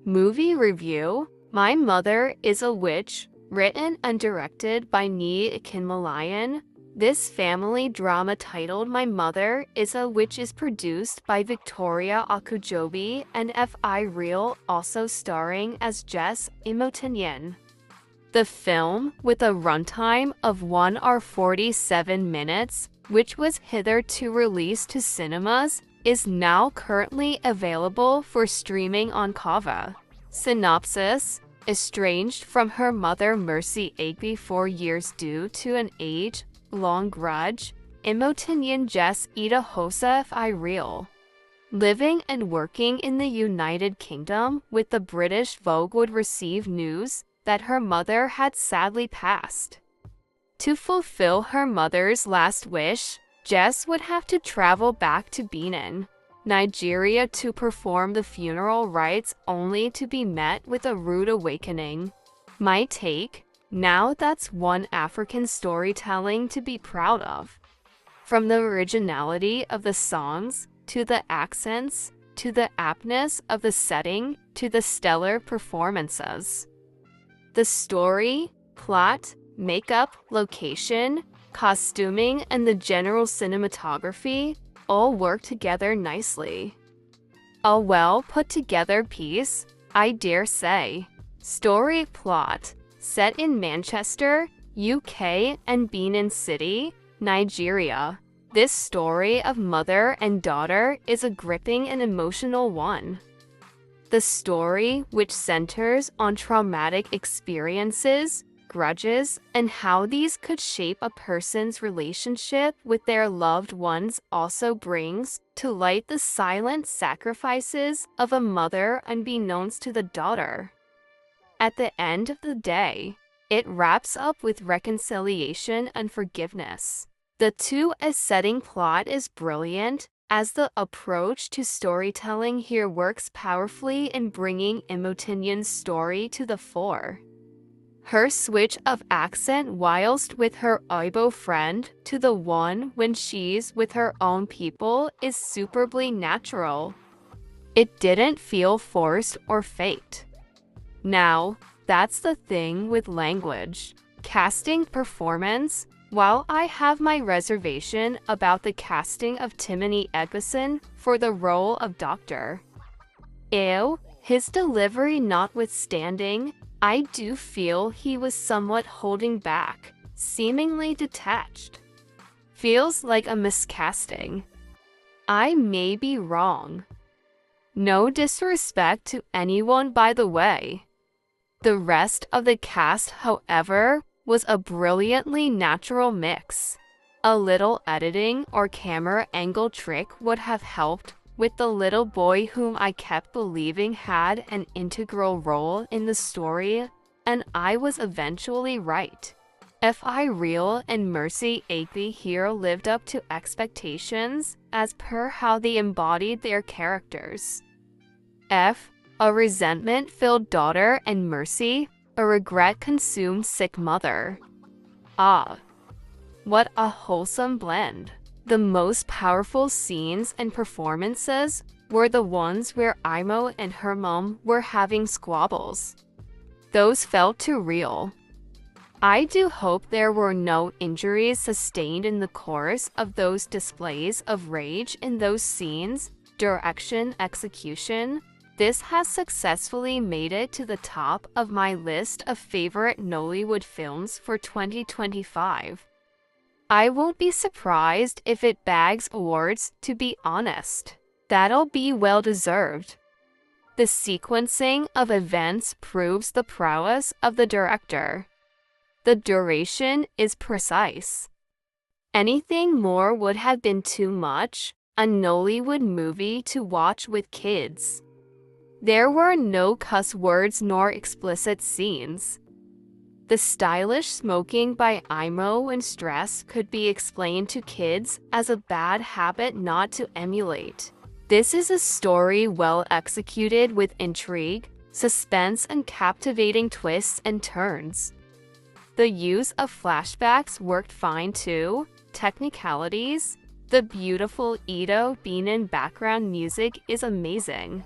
Movie review: My Mother is a Witch, written and directed by Ni Kinmalayan. This family drama titled My Mother is a Witch is produced by Victoria Akujobi and Fi Real, also starring as Jess Imotinyan. The film, with a runtime of 1 hour 47 minutes, which was hitherto released to cinemas, is now currently available for streaming on Kava. Synopsis: Estranged from her mother Mercy Aigbe 4 years due to an age-long grudge, Imotinyan Jess Ida Hosa Fi Real. Living and working in the United Kingdom with the British Vogue would receive news that her mother had sadly passed. To fulfill her mother's last wish, Jess would have to travel back to Benin, Nigeria to perform the funeral rites, only to be met with a rude awakening. My take: now that's one African storytelling to be proud of. From the originality of the songs, to the accents, to the aptness of the setting, to the stellar performances. The story, plot, makeup, location, costuming, and the general cinematography all work together nicely. A well-put-together piece, I dare say. Story plot: set in Manchester, UK, and Benin City, Nigeria. This story of mother and daughter is a gripping and emotional one. The story, which centers on traumatic experiences, grudges, and how these could shape a person's relationship with their loved ones, also brings to light the silent sacrifices of a mother unbeknownst to the daughter. At the end of the day, it wraps up with reconciliation and forgiveness. The two-setting plot is brilliant, as the approach to storytelling here works powerfully in bringing Imotinyan's story to the fore. Her switch of accent whilst with her Aigbe friend to the one when she's with her own people is superbly natural. It didn't feel forced or faked. Now, that's the thing with language. Casting performance: while I have my reservation about the casting of Timini Egbuson for the role of Dr. Ew, his delivery notwithstanding, I do feel he was somewhat holding back, seemingly detached. Feels like a miscasting. I may be wrong. No disrespect to anyone, by the way. The rest of the cast, however, was a brilliantly natural mix. A little editing or camera angle trick would have helped with the little boy whom I kept believing had an integral role in the story, and I was eventually right. Fi Real and Mercy Aigbe here lived up to expectations as per how they embodied their characters. A resentment-filled daughter, and Mercy, a regret-consumed sick mother. Ah, what a wholesome blend. The most powerful scenes and performances were the ones where Imo and her mom were having squabbles. Those felt too real. I do hope there were no injuries sustained in the course of those displays of rage in those scenes. Direction, execution. This has successfully made it to the top of my list of favorite Nollywood films for 2025. I won't be surprised if it bags awards, to be honest. That'll be well deserved. The sequencing of events proves the prowess of the director. The duration is precise. Anything more would have been too much, a Nollywood movie to watch with kids. There were no cuss words nor explicit scenes. The stylish smoking by Imo and stress could be explained to kids as a bad habit not to emulate. This is a story well executed with intrigue, suspense, and captivating twists and turns. The use of flashbacks worked fine too. Technicalities: the beautiful Edo Benin background music is amazing.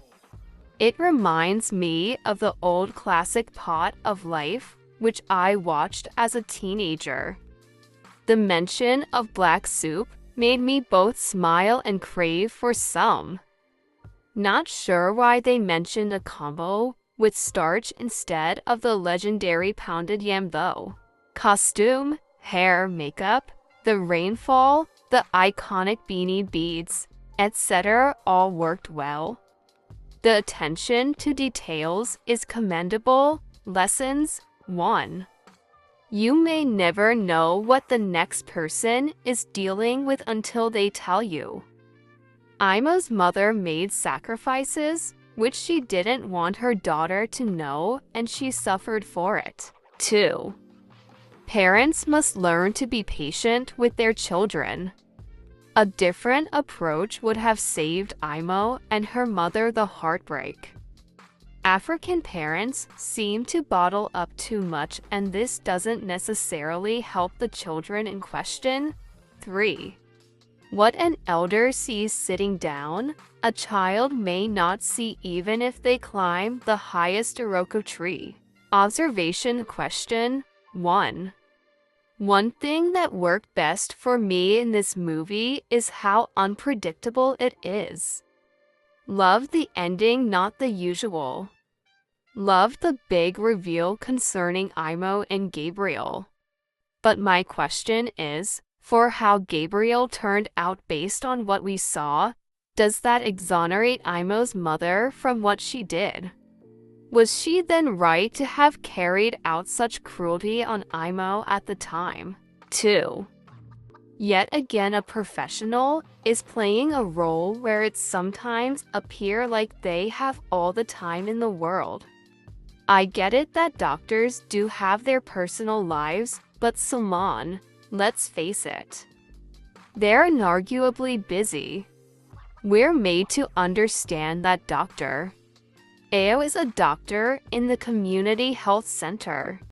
It reminds me of the old classic Pot of Life, which I watched as a teenager. The mention of black soup made me both smile and crave for some. Not sure why they mentioned a combo with starch instead of the legendary pounded yam though. Costume, hair, makeup, the rainfall, the iconic beanie beads, etc. all worked well. The attention to details is commendable. Lessons 1. You may never know what the next person is dealing with until they tell you. Aime's mother made sacrifices, which she didn't want her daughter to know, and she suffered for it. 2. Parents must learn to be patient with their children. A different approach would have saved Aimo and her mother the heartbreak. African parents seem to bottle up too much, and this doesn't necessarily help the children in question. 3. What an elder sees sitting down, a child may not see even if they climb the highest Iroko tree. Observation question 1. One thing that worked best for me in this movie is how unpredictable it is. Love the ending, not the usual. Love the big reveal concerning Aimo and Gabriel. But my question is, for how Gabriel turned out based on what we saw, does that exonerate Aimo's mother from what she did? Was she then right to have carried out such cruelty on Aimo at the time? 2. Yet again, a professional is playing a role where it sometimes appears like they have all the time in the world. I get it that doctors do have their personal lives, but Salman, let's face it, they're inarguably busy. We're made to understand that Dr. Ao is a doctor in the community health center.